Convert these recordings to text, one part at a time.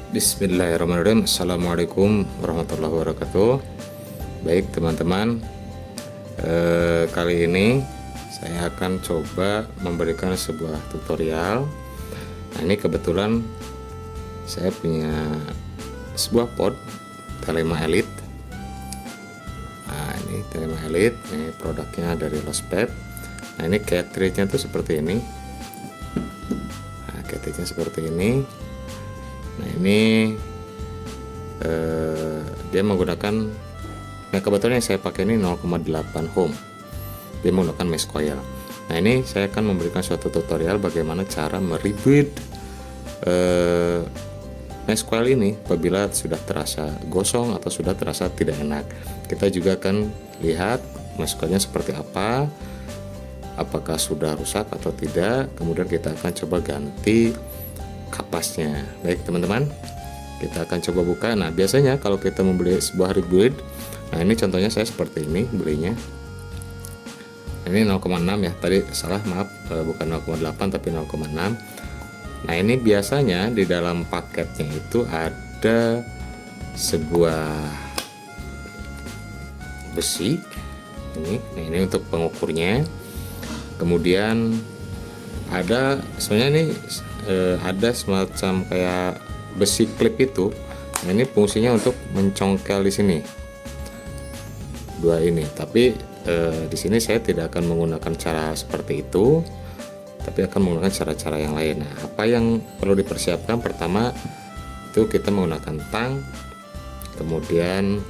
Bismillahirrahmanirrahim. Assalamualaikum warahmatullahi wabarakatuh. Baik teman-teman, kali ini saya akan coba memberikan sebuah tutorial. Nah, ini kebetulan saya punya sebuah pot Telema Elite. Nah, ini Telema Elite, ini produknya dari Lospep. Nah, ini cartridge-nya tuh seperti ini. Nah, cartridge-nya seperti ini. Nah, ini dia menggunakan, nah kebetulan yang saya pakai ini 0,8 ohm. Dia menggunakan mesh coil. Nah, ini saya akan memberikan suatu tutorial bagaimana cara merebuild mesh coil ini apabila sudah terasa gosong atau sudah terasa tidak enak. Kita juga akan lihat mesh coilnya seperti apa, apakah sudah rusak atau tidak. Kemudian kita akan coba ganti kapasnya. Baik teman-teman, kita akan coba buka. Nah, biasanya kalau kita membeli sebuah rebuild, nah ini contohnya saya seperti ini belinya. Ini 0,6 ya, tadi salah, maaf, bukan 0,8 tapi 0,6. Nah, ini biasanya di dalam paketnya itu ada sebuah besi ini. Nah, ini untuk pengukurnya. Kemudian ada sebenarnya ini ada semacam kayak besi klip itu. Nah, ini fungsinya untuk mencongkel di sini dua ini, tapi di sini saya tidak akan menggunakan cara seperti itu, tapi akan menggunakan cara-cara yang lain. Nah, apa yang perlu dipersiapkan? Pertama itu kita menggunakan tang, kemudian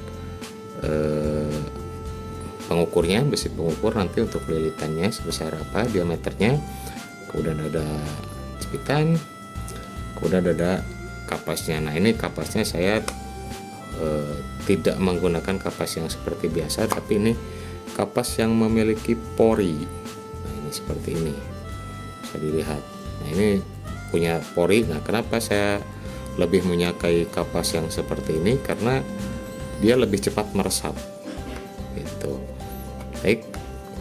pengukurnya, besi pengukur nanti untuk lilitannya sebesar apa diameternya, kemudian ada jepitan, kemudian ada kapasnya. Nah, ini kapasnya saya tidak menggunakan kapas yang seperti biasa, tapi ini kapas yang memiliki pori. Nah, ini seperti ini bisa dilihat. Nah, ini punya pori. Nah, kenapa saya lebih menyukai kapas yang seperti ini? Karena dia lebih cepat meresap gitu. Baik,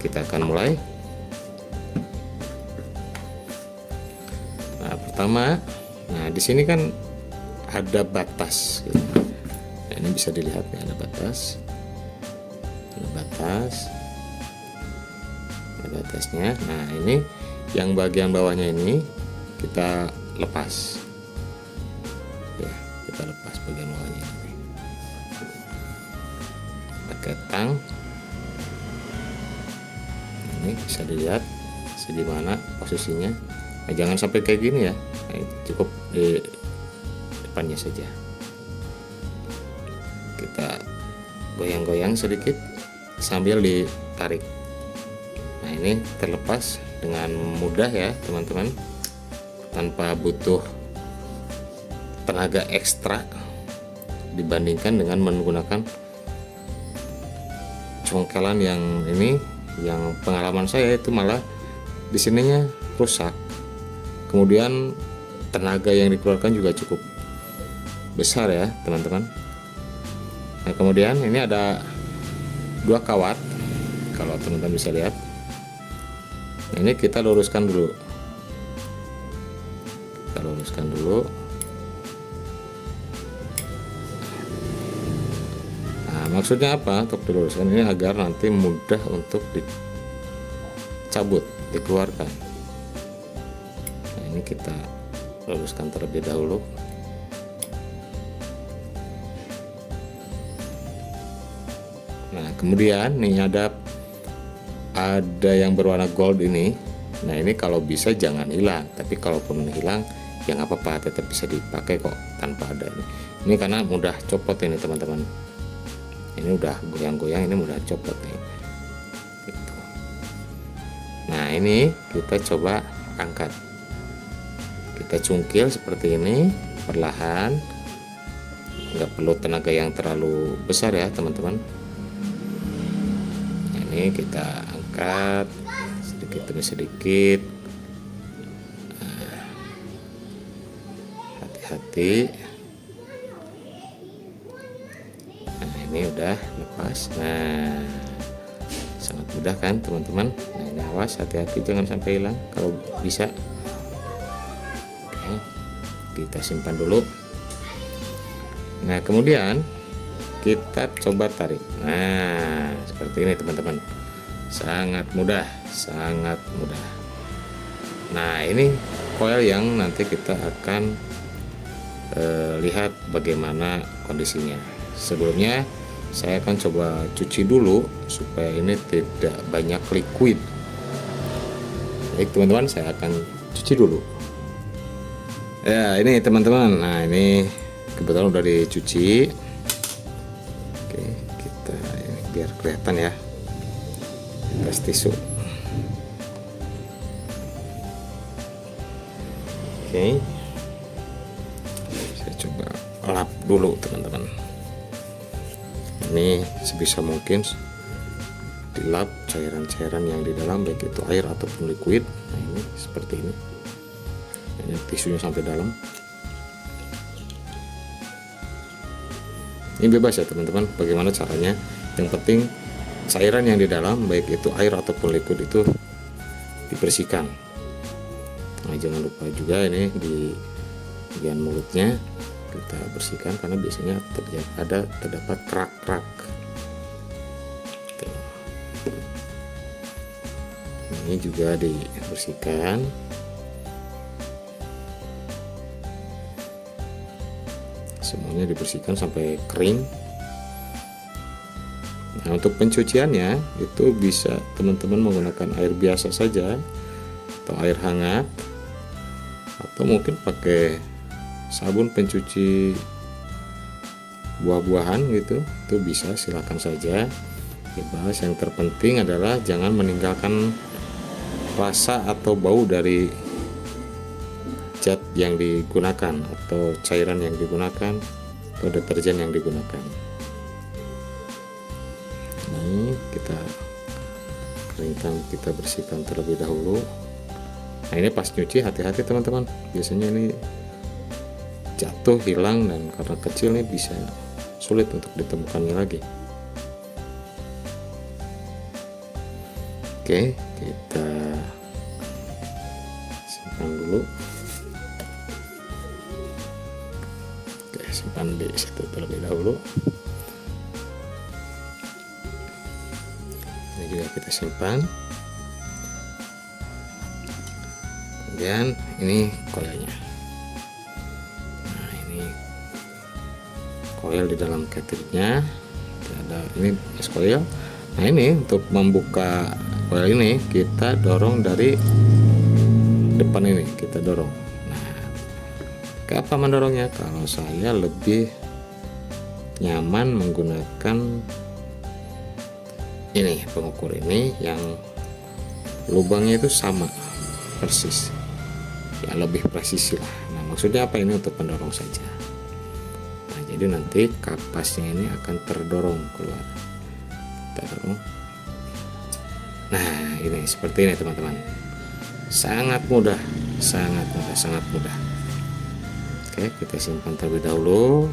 kita akan mulai. Nah, pertama, nah di sini kan ada batas gitu. Nah, ini bisa dilihat nih, ada batas, ada batasnya. Nah, ini yang bagian bawahnya ini kita lepas ya, kita lepas bagian bawahnya ini pakai tang. Ini bisa dilihat segimana posisinya. Nah, jangan sampai kayak gini ya. Nah, cukup di depannya saja. Kita goyang-goyang sedikit sambil ditarik. Nah, ini terlepas dengan mudah ya teman-teman, tanpa butuh tenaga ekstra dibandingkan dengan menggunakan congkelan yang ini. Yang pengalaman saya itu malah di sininya rusak, kemudian tenaga yang dikeluarkan juga cukup besar ya teman-teman. Nah, kemudian ini ada dua kawat, kalau teman-teman bisa lihat. Nah, ini kita luruskan dulu, maksudnya apa untuk diluruskan? Ini agar nanti mudah untuk dicabut, dikeluarkan. Nah, ini kita luruskan terlebih dahulu. Nah, kemudian nih ada yang berwarna gold ini. Nah, ini kalau bisa jangan hilang, tapi kalaupun hilang ya nggak apa-apa, tetap bisa dipakai kok tanpa ada ini karena mudah copot ini teman-teman. Ini udah goyang-goyang, ini mudah copot nih gitu. Nah, ini kita coba angkat, kita cungkil seperti ini perlahan, nggak perlu tenaga yang terlalu besar ya teman-teman. Nah, ini kita angkat sedikit demi sedikit. Nah, hati-hati. Ini udah lepas. Nah, sangat mudah kan teman-teman. Nah, ini awas, hati-hati jangan sampai hilang kalau bisa. Oke, kita simpan dulu. Nah, kemudian kita coba tarik. Nah, seperti ini teman-teman. Sangat mudah, sangat mudah. Nah, ini coil yang nanti kita akan lihat bagaimana kondisinya. Sebelumnya saya akan coba cuci dulu supaya ini tidak banyak liquid. Baik teman-teman, saya akan cuci dulu. Ya, ini teman-teman. Nah, ini kebetulan udah dicuci. Oke, kita ini biar kelihatan ya. Tes tisu. Oke. Saya coba lap dulu teman-teman. Ini sebisa mungkin dilap cairan-cairan yang di dalam, baik itu air ataupun liquid. Nah, ini seperti ini. Ini tisunya sampai dalam. Ini bebas ya teman-teman, bagaimana caranya. Yang penting cairan yang di dalam, baik itu air ataupun liquid, itu dibersihkan. Nah, jangan lupa juga ini di bagian mulutnya kita bersihkan, karena biasanya terdapat kerak-kerak. Ini juga dibersihkan. Semuanya dibersihkan sampai kering. Nah, untuk pencuciannya itu bisa teman-teman menggunakan air biasa saja atau air hangat, atau mungkin pakai sabun pencuci buah-buahan gitu, itu bisa, silakan saja, bebas. Yang terpenting adalah jangan meninggalkan rasa atau bau dari cat yang digunakan atau cairan yang digunakan atau deterjen yang digunakan. Ini kita keringkan, kita bersihkan terlebih dahulu. Nah, ini pas nyuci hati-hati teman-teman, biasanya ini jatuh, hilang, dan karena kecil nih bisa sulit untuk ditemukannya lagi. Oke, kita simpan dulu. Oke, simpan di situ terlebih dahulu. Ini juga kita simpan. Kemudian ini koilnya. Nah, ini koil di dalam cartridge-nya. Ada ini es koil. Nah, ini untuk membuka koil ini kita dorong dari depan ini, kita dorong. Nah, ke apa mendorongnya? Kalau saya lebih nyaman menggunakan ini pengukur ini yang lubangnya itu sama persis, ya lebih presisi lah. Nah, maksudnya apa, ini untuk pendorong saja. Nah, jadi nanti kapasnya ini akan terdorong keluar. Kita dorong. Nah, ini seperti ini teman-teman. Sangat mudah, sangat mudah, sangat mudah. Oke, kita simpan terlebih dahulu.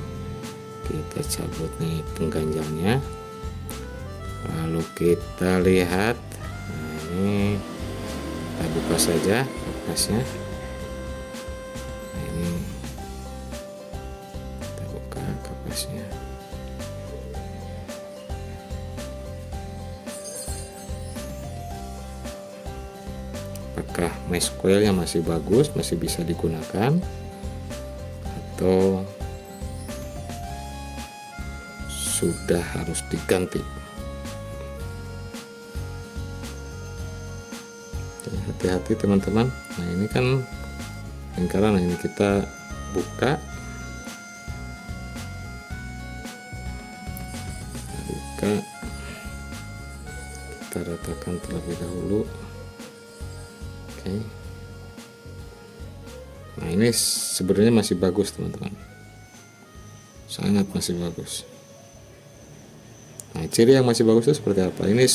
Kita cabut nih pengganjalnya. Lalu kita lihat. Nah, ini kita buka saja kapasnya. Nah, ini kita buka kapasnya. Apakah mesh coilnya masih bagus, masih bisa digunakan, atau sudah harus diganti? Hati-hati teman-teman. Nah, ini kan lingkaran. Nah, ini kita buka, kita ratakan terlebih dahulu. Oke. Nah, ini sebenarnya masih bagus teman-teman, sangat masih bagus. Nah, ciri yang masih bagus itu seperti apa? Ini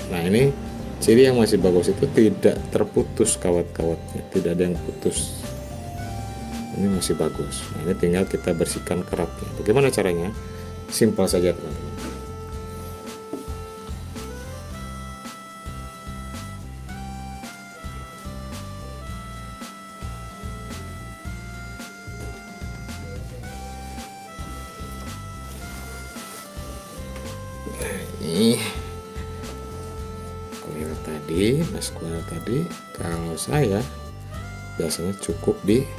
nah, ini ciri yang masih bagus itu tidak terputus kawat-kawatnya, tidak ada yang putus. Ini masih bagus. Nah, ini tinggal kita bersihkan keratnya. Bagaimana caranya? Simpel saja teman-teman. Ini mas coil tadi kalau saya biasanya cukup dibakar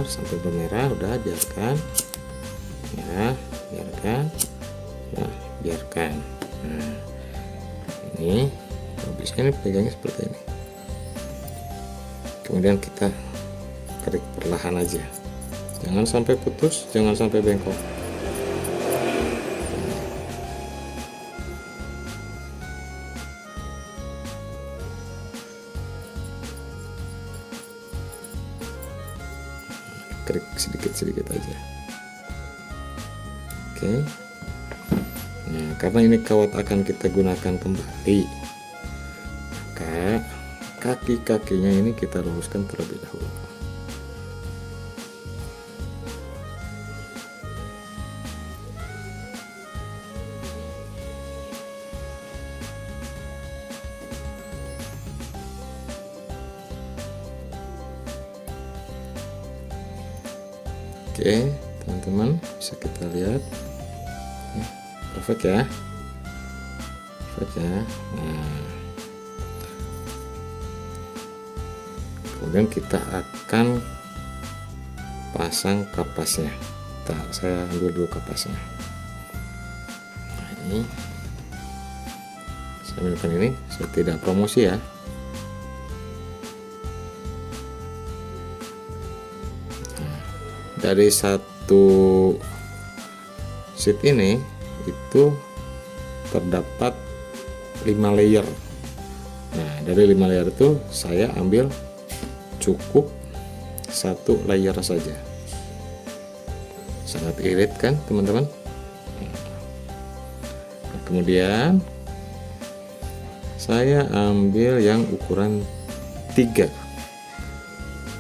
sampai bermerah, udah biarkan ya, biarkan. Nah, ini bisa ini pegangnya seperti ini, kemudian kita tarik perlahan aja, jangan sampai putus, jangan sampai bengkok. Krik sedikit aja. Oke. Nah, karena ini kawat akan kita gunakan kembali, maka kaki-kakinya ini kita luruskan terlebih dahulu. Oke, teman-teman, bisa kita lihat. Perfect ya. Nah, kemudian kita akan pasang kapasnya. Saya ambil dulu kapasnya. Nah, ini saya ambilkan ini, saya tidak promosi ya. Dari satu sheet ini itu terdapat 5 layer. Nah, dari 5 layer itu saya ambil cukup 1 layer saja. Sangat irit kan teman-teman? Nah, kemudian saya ambil yang ukuran 3.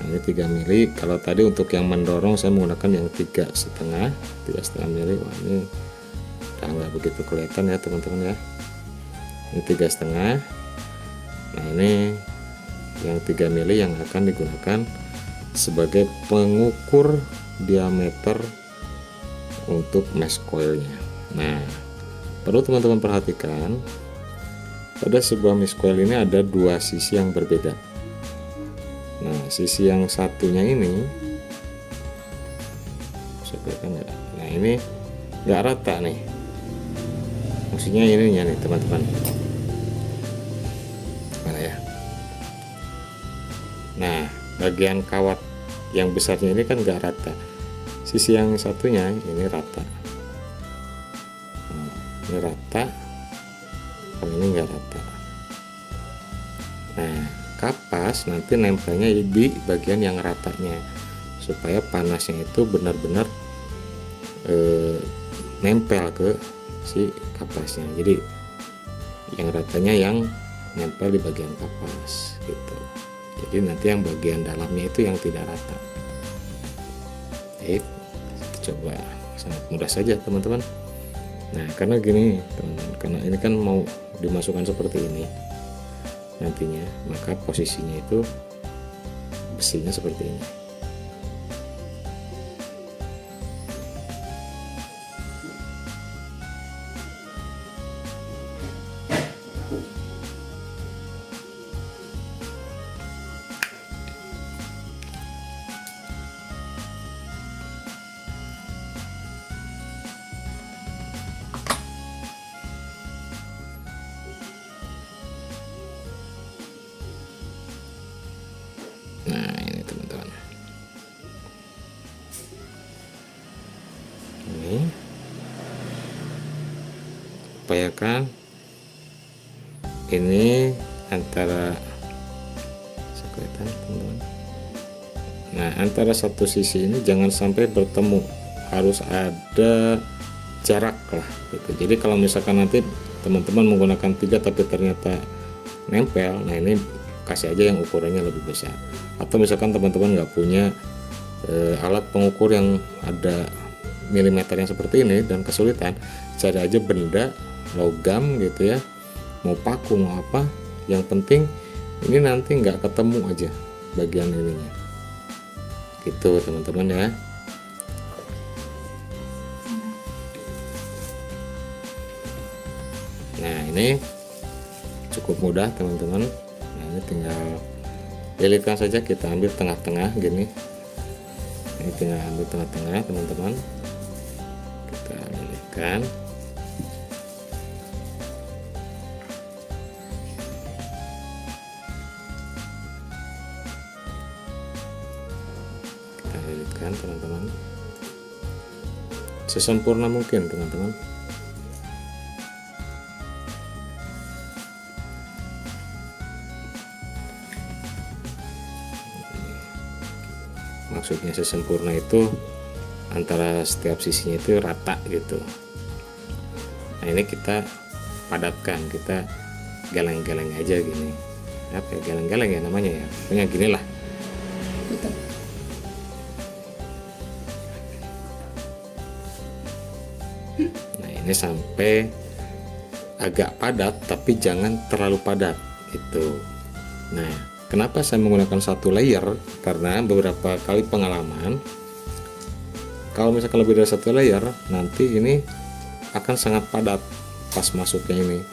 Ini 3 mili. Kalau tadi untuk yang mendorong saya menggunakan yang 3,5 mili. Wah, ini udah nggak begitu kelihatan ya teman-teman ya. Ini 3,5. Nah, ini yang 3 mili yang akan digunakan sebagai pengukur diameter untuk mesh coilnya. Nah, perlu teman-teman perhatikan, pada sebuah mesh coil ini ada 2 sisi yang berbeda. Nah, sisi yang satunya ini, nah ini nggak rata nih, maksudnya ininya nih teman-teman, mana ya? Nah, bagian kawat yang besarnya ini kan nggak rata, sisi yang satunya ini rata. Nah, ini rata, kalau ini nggak rata. Nah, kapas nanti nempelnya di bagian yang ratanya supaya panasnya itu benar-benar nempel ke si kapasnya. Jadi yang ratanya yang nempel di bagian kapas gitu. Jadi nanti yang bagian dalamnya itu yang tidak rata. Baik, coba, sangat mudah saja teman-teman. Nah, karena gini teman-teman, karena ini kan mau dimasukkan seperti ini nantinya, maka posisinya itu besinya seperti ini. Nah, ini teman-teman, ini upayakan ini antara kelihatan teman-teman. Nah, antara satu sisi ini jangan sampai bertemu, harus ada jarak lah gitu. Jadi kalau misalkan nanti teman-teman menggunakan 3 tapi ternyata nempel, nah ini kasih aja yang ukurannya lebih besar. Atau misalkan teman-teman nggak punya alat pengukur yang ada milimeter yang seperti ini dan kesulitan, cari aja benda logam gitu ya, mau paku mau apa, yang penting ini nanti nggak ketemu aja bagian ininya gitu teman-teman ya. ini cukup mudah teman-teman. Nah ini tinggal lilitkan saja, kita ambil tengah-tengah gini. Ini tinggal ambil tengah-tengah teman-teman, kita lilitkan. Kita lilitkan teman-teman, sesempurna mungkin teman-teman. Maksudnya sesempurna itu antara setiap sisinya itu rata gitu. Nah ini kita padatkan, kita geleng-geleng aja gini. Apa ya, geleng-geleng ya namanya ya, pokoknya gini lah. Nah ini sampai agak padat tapi jangan terlalu padat gitu. Nah kenapa saya menggunakan satu layer? Karena beberapa kali pengalaman, kalau misalkan lebih dari satu layer, nanti ini akan sangat padat pas masuknya ini.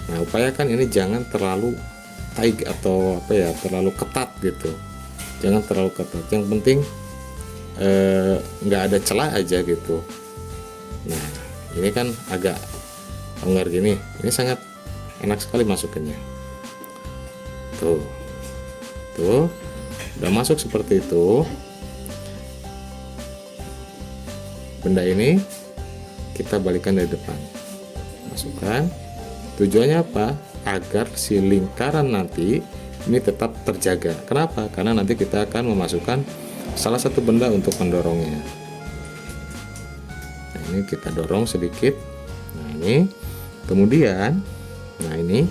Nah, upayakan ini jangan terlalu tight atau apa ya, terlalu ketat gitu. Jangan terlalu ketat. Yang penting nggak ada celah aja gitu. Nah, ini kan agak longgar gini. Ini sangat enak sekali masukannya. Tuh udah masuk seperti itu. Benda ini kita balikan dari depan, masukkan. Tujuannya apa? Agar si lingkaran nanti ini tetap terjaga. Kenapa? Karena nanti kita akan memasukkan salah satu benda untuk mendorongnya. Nah ini kita dorong sedikit. Nah ini kemudian, nah ini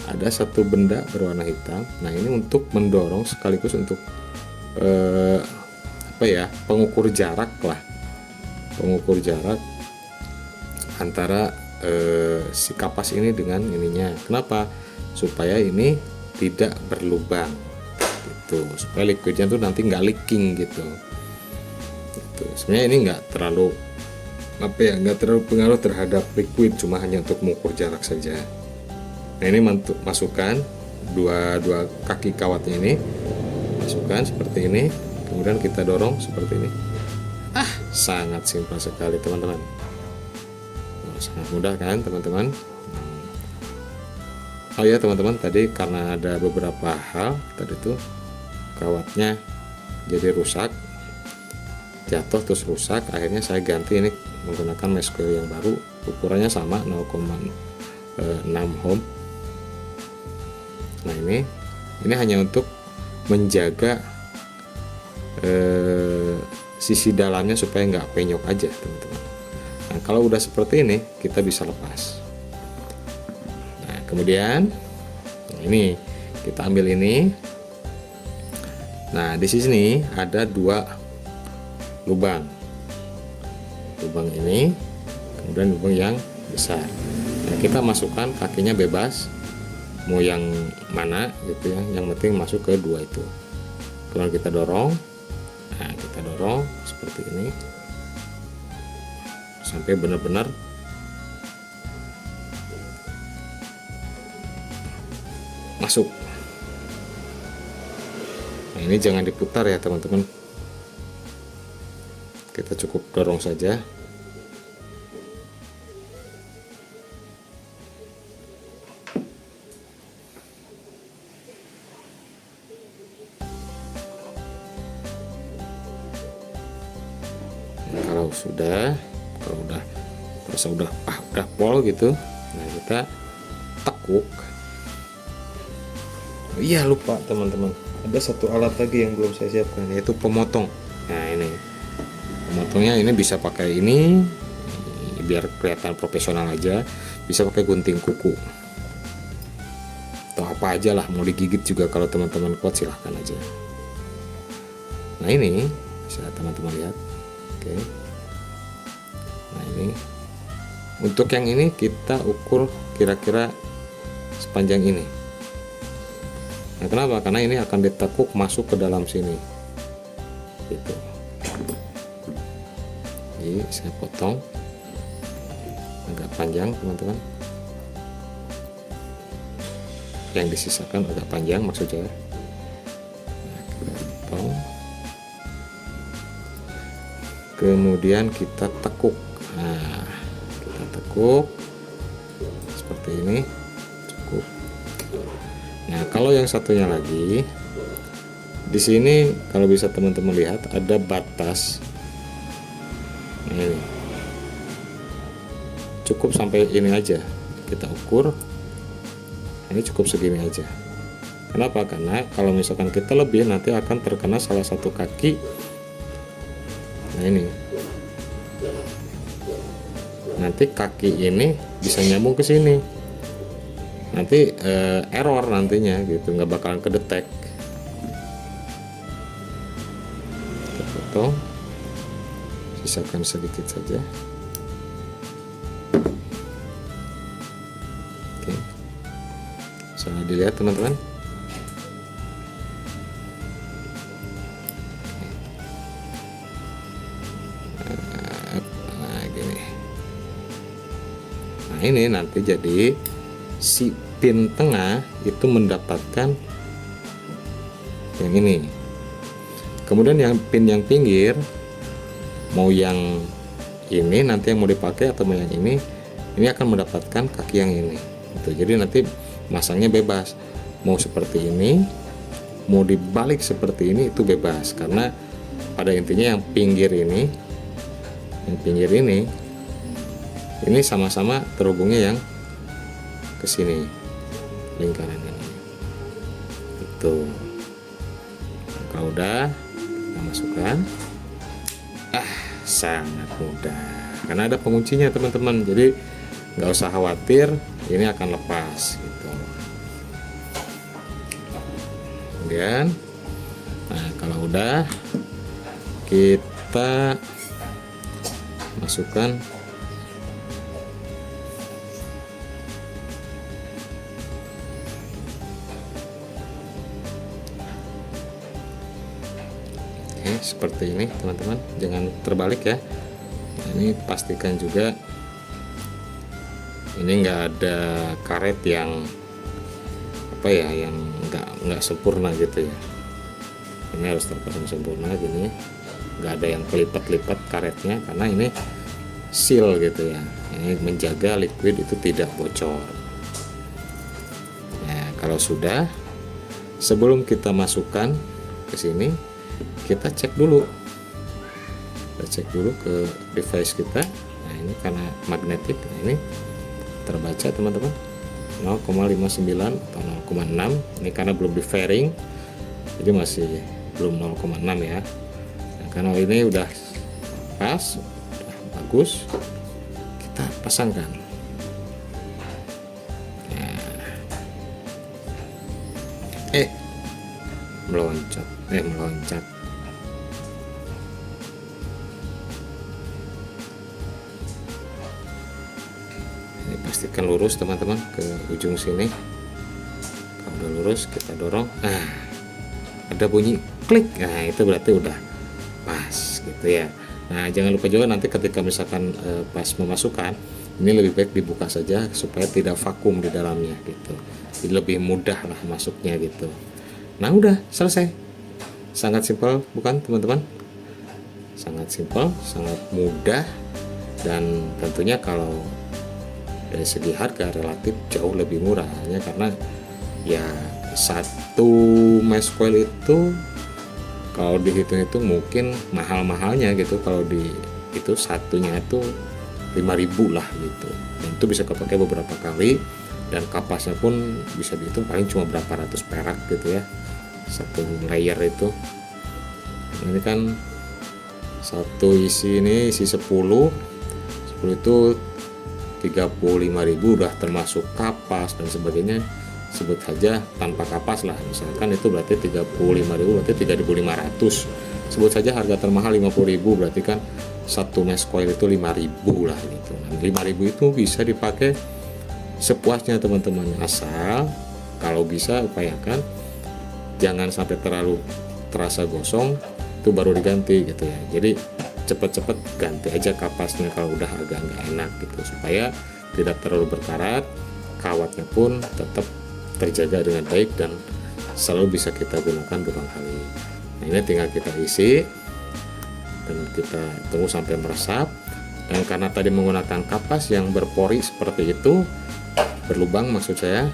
ada satu benda berwarna hitam. Nah ini untuk mendorong sekaligus untuk apa ya, pengukur jarak lah, pengukur jarak antara si kapas ini dengan ininya. Kenapa? Supaya ini tidak berlubang gitu, supaya liquidnya tuh nanti nggak leaking gitu. Sebenarnya ini nggak terlalu apa ya, nggak terlalu pengaruh terhadap liquid, cuma hanya untuk mengukur jarak saja. Nah ini masukkan dua kaki kawatnya ini, masukkan seperti ini, kemudian kita dorong seperti ini. Sangat simpel sekali teman-teman. Sangat mudah kan teman-teman. Oh ya teman-teman, tadi karena ada beberapa hal tadi tuh kawatnya jadi rusak, jatuh terus rusak, akhirnya saya ganti ini menggunakan mesh coil yang baru, ukurannya sama 0,6 ohm. Nah ini hanya untuk menjaga sisi dalamnya supaya nggak penyok aja teman-teman. Nah kalau udah seperti ini kita bisa lepas. Nah kemudian ini kita ambil ini. Nah di sini ada dua lubang ini, kemudian lubang yang besar. Nah kita masukkan kakinya bebas, mau yang mana gitu ya, yang penting masuk ke dua itu. Kemudian kita dorong. Nah kita dorong seperti ini sampai benar-benar masuk. Nah ini jangan diputar ya teman-teman, kita cukup dorong saja. Kalau udah terasa udah pol gitu, nah kita tekuk. Iya lupa teman-teman, ada satu alat lagi yang belum saya siapkan, yaitu pemotong. Nah ini pemotongnya, ini bisa pakai ini biar kelihatan profesional aja, bisa pakai gunting kuku atau apa aja lah, mau digigit juga kalau teman-teman kuat silahkan aja. Nah ini bisa teman-teman lihat. Oke. Nah ini untuk yang ini kita ukur kira-kira sepanjang ini. Nah kenapa? Karena ini akan ditekuk masuk ke dalam sini gitu. Jadi saya potong agak panjang teman-teman. yang disisakan agak panjang maksudnya. Nah, kita potong, kemudian kita tekuk. Nah, kita tekuk seperti ini, cukup. Nah, kalau yang satunya lagi di sini, kalau bisa teman-teman lihat ada batas. Nah, ini cukup sampai ini aja, kita ukur. Ini cukup segini aja. Kenapa? Karena kalau misalkan kita lebih, nanti akan terkena salah satu kaki. Nah, ini nanti kaki ini bisa nyambung ke sini, nanti error nantinya gitu, nggak bakalan kedetek. Kita potong, sisakan sedikit saja. Oke, bisa dilihat teman-teman. Nah, gini. Nah, ini nanti jadi si pin tengah itu mendapatkan yang ini. Kemudian yang pin yang pinggir, mau yang ini nanti yang mau dipakai atau mau yang ini akan mendapatkan kaki yang ini. Jadi nanti masangnya bebas, mau seperti ini, mau dibalik seperti ini, itu bebas. Karena pada intinya yang pinggir ini sama-sama terhubungnya yang ke sini, lingkaran ini. Itu. Kalau udah kita masukkan, sangat mudah karena ada penguncinya teman-teman. Jadi nggak usah khawatir ini akan lepas gitu. Kemudian, nah kalau udah kita masukkan seperti ini teman-teman, jangan terbalik ya. Nah, ini pastikan juga ini nggak ada karet yang yang nggak sempurna gitu ya. Ini harus terpasang sempurna gini, nggak ada yang kelipat-lipat karetnya karena ini seal gitu ya. Ini menjaga liquid itu tidak bocor. Nah, kalau sudah, sebelum kita masukkan ke sini, kita cek dulu ke device kita. Nah, ini karena magnetik, nah ini terbaca teman-teman 0,59 atau 0,6. Ini karena belum di fairing, jadi masih belum 0,6 ya. Nah, karena ini udah pas, udah bagus, kita pasangkan. Nah, meloncat. Ini pastikan lurus teman-teman ke ujung sini. Kalau udah lurus kita dorong. Nah, ada bunyi klik. Nah, itu berarti udah pas gitu ya. Nah, jangan lupa juga nanti ketika misalkan pas memasukkan, ini lebih baik dibuka saja supaya tidak vakum di dalamnya gitu. Jadi lebih mudah lah masuknya gitu. Nah, udah selesai. Sangat simpel bukan teman-teman? Sangat simpel, sangat mudah, dan tentunya kalau dari segi harga relatif jauh lebih murah ya, karena ya satu mesh coil itu kalau dihitung-hitung mungkin mahal-mahalnya gitu. Kalau di itu satunya itu 5.000 lah gitu, dan itu bisa kepake beberapa kali, dan kapasnya pun bisa dihitung paling cuma berapa ratus perak gitu ya, satu layer itu. Ini kan satu isi 10 itu 35.000 udah termasuk kapas dan sebagainya. Sebut saja tanpa kapas lah, misalkan itu berarti 35.000, berarti 3.500. Sebut saja harga termahal 50.000, berarti kan satu mesh coil itu 5.000 lah gitu. Nah, 5.000 itu bisa dipakai sepuasnya teman-teman, asal kalau bisa upayakan jangan sampai terlalu terasa gosong, itu baru diganti gitu ya. Jadi cepet-cepet ganti aja kapasnya kalau udah agak nggak enak gitu, supaya tidak terlalu berkarat, kawatnya pun tetap terjaga dengan baik dan selalu bisa kita gunakan berulang kali. Nah, ini tinggal kita isi dan kita tunggu sampai meresap. Dan karena tadi menggunakan kapas yang berpori seperti itu, berlubang maksud saya,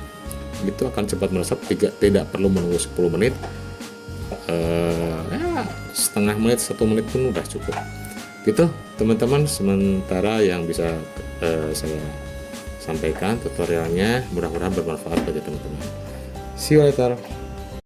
itu akan cepat meresap, tidak perlu menunggu 10 menit. Setengah menit, 1 menit pun udah cukup. Gitu teman-teman, sementara yang bisa saya sampaikan tutorialnya, mudah-mudahan bermanfaat bagi teman-teman. See you later.